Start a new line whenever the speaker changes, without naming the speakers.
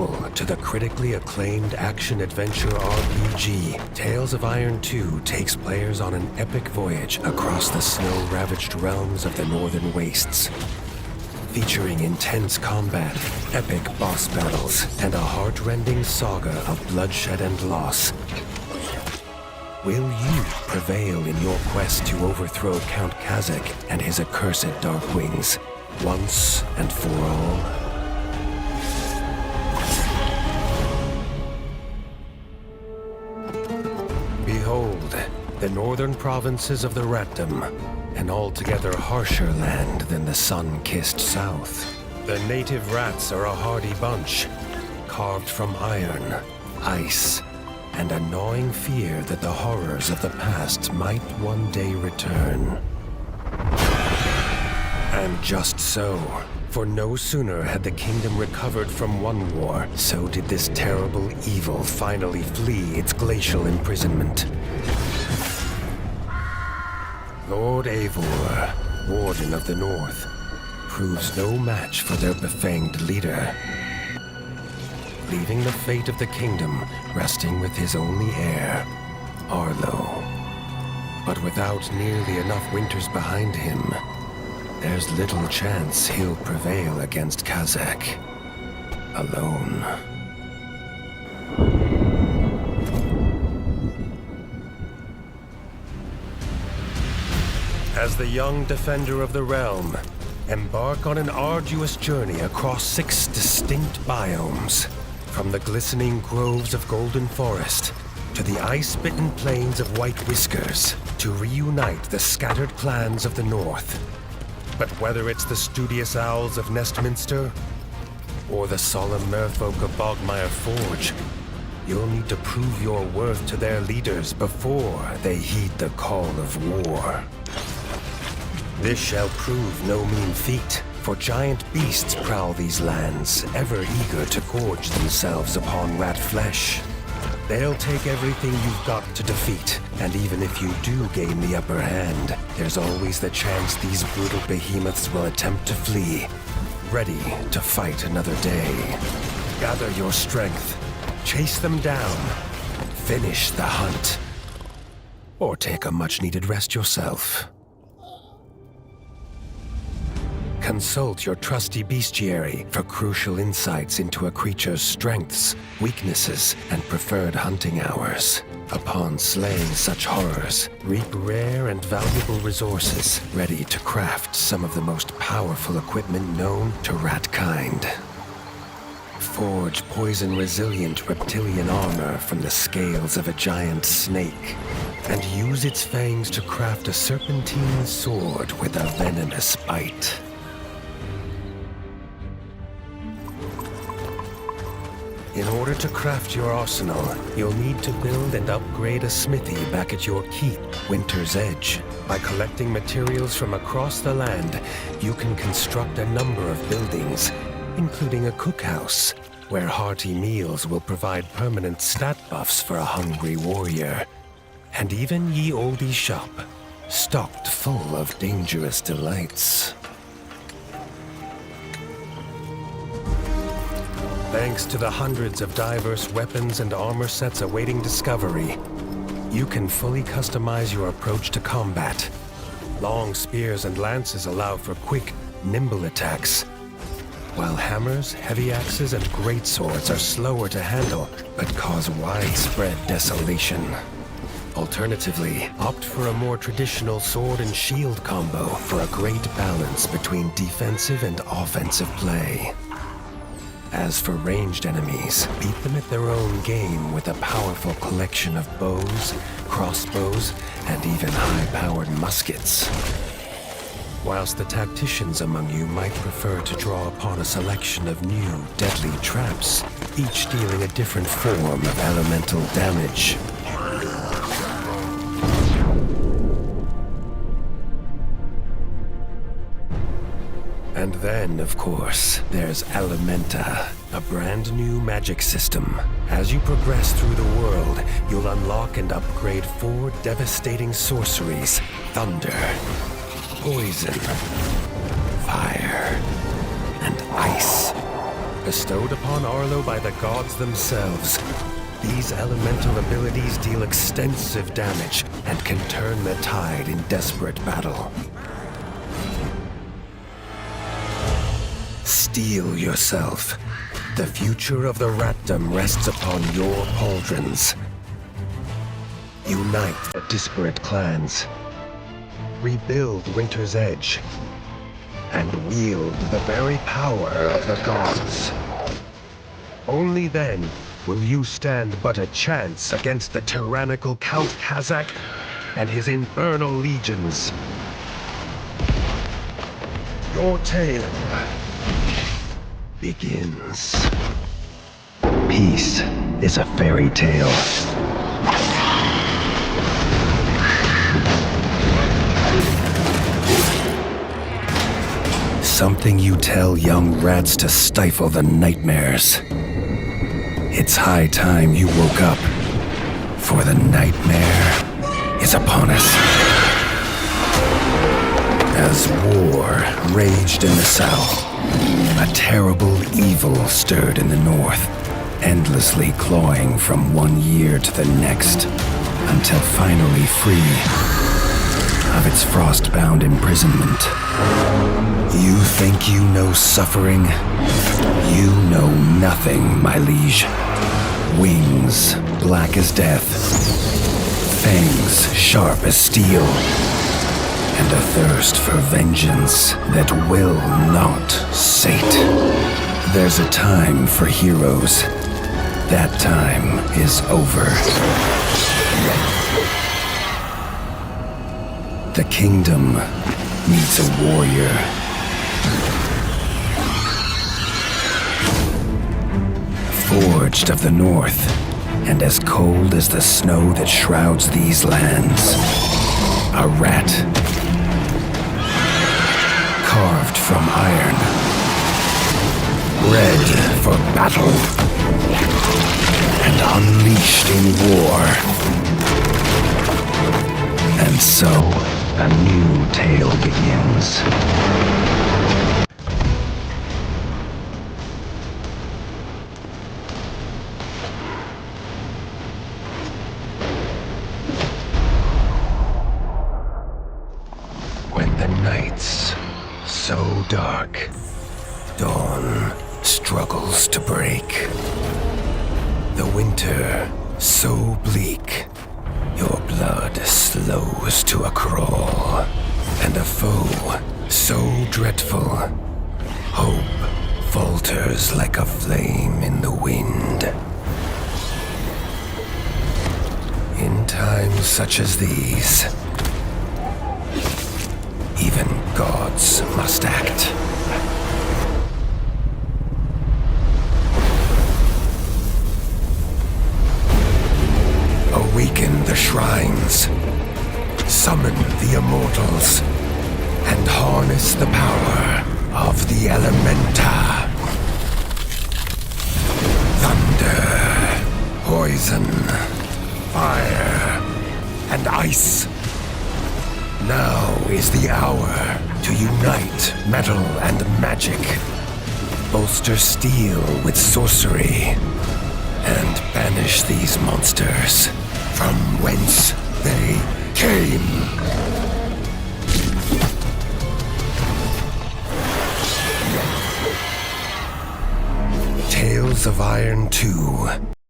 sequel to the critically acclaimed action-adventure RPG, Tales of Iron 2 takes players on an epic voyage across the snow-ravaged realms of the Northern Wastes. Featuring intense combat, epic boss battles, and a heart-rending saga of bloodshed and loss. Will you prevail in your quest to overthrow Count Kazakh and his accursed Darkwings, once and for all? Behold, the northern provinces of the Ratdom, an altogether harsher land than the sun-kissed south. The native rats are a hardy bunch, carved from iron, ice, and a gnawing fear that the horrors of the past might one day return. And just so, for no sooner had the kingdom recovered from one war, so did this terrible evil finally flee its glacial imprisonment. Lord Eivor, Warden of the North, proves no match for their befanged leader, leaving the fate of the kingdom resting with his only heir, Arlo. But without nearly enough winters behind him, there's little chance he'll prevail against Kazakh alone. As the young defender of the realm, embark on an arduous journey across 6 distinct biomes. From the glistening groves of Golden Forest to the ice-bitten plains of White Whiskers, to reunite the scattered clans of the North. But whether it's the studious owls of Nestminster or the solemn merfolk of Bogmire Forge, you'll need to prove your worth to their leaders before they heed the call of war. This shall prove no mean feat, for giant beasts prowl these lands, ever eager to gorge themselves upon rat flesh. They'll take everything you've got to defeat, and even if you do gain the upper hand, there's always the chance these brutal behemoths will attempt to flee, ready to fight another day. Gather your strength, chase them down, finish the hunt, or take a much-needed rest yourself. Consult your trusty bestiary for crucial insights into a creature's strengths, weaknesses, and preferred hunting hours. Upon slaying such horrors, reap rare and valuable resources, ready to craft some of the most powerful equipment known to ratkind. Forge poison-resilient reptilian armor from the scales of a giant snake, and use its fangs to craft a serpentine sword with a venomous bite. In order to craft your arsenal, you'll need to build and upgrade a smithy back at your keep, Winter's Edge. By collecting materials from across the land, you can construct a number of buildings, including a cookhouse, where hearty meals will provide permanent stat buffs for a hungry warrior. And even ye olde shop, stocked full of dangerous delights. Thanks to the hundreds of diverse weapons and armor sets awaiting discovery, you can fully customize your approach to combat. Long spears and lances allow for quick, nimble attacks, while hammers, heavy axes, and greatswords are slower to handle, but cause widespread desolation. Alternatively, opt for a more traditional sword and shield combo for a great balance between defensive and offensive play. As for ranged enemies, beat them at their own game with a powerful collection of bows, crossbows, and even high-powered muskets. Whilst the tacticians among you might prefer to draw upon a selection of new, deadly traps, each dealing a different form of elemental damage. And then, of course, there's Elementa, a brand new magic system. As you progress through the world, you'll unlock and upgrade 4 devastating sorceries: thunder, poison, fire, and ice. Bestowed upon Arlo by the gods themselves, these elemental abilities deal extensive damage and can turn the tide in desperate battle. Steel yourself. The future of the ratdom rests upon your pauldrons. Unite the disparate clans. Rebuild Winter's Edge. And wield the very power of the gods. Only then will you stand but a chance against the tyrannical Count Kazak and his infernal legions. Your tale begins. Peace is a fairy tale. Something you tell young rats to stifle the nightmares. It's high time you woke up, for the nightmare is upon us. As war raged in the south, a terrible evil stirred in the north, endlessly clawing from one year to the next, until finally free of its frost-bound imprisonment. You think you know suffering? You know nothing, my liege. Wings black as death, fangs sharp as steel, and a thirst for vengeance that will not sate. There's a time for heroes. That time is over. The kingdom needs a warrior. Forged of the north, and as cold as the snow that shrouds these lands. A rat. Carved from iron. Bred for battle. And unleashed in war. And so, a new tale begins. When the night's so dark, dawn struggles to break. The winter so bleak, your blood slows to a crawl, and a foe so dreadful, hope falters like a flame in the wind. In times such as these, even gods must act. Awaken the shrines, summon the immortals, and harness the power of the Elementa. Thunder, poison, fire, and ice. Now is the hour to unite metal and magic, bolster steel with sorcery, and banish these monsters from whence they came. Tales of Iron 2.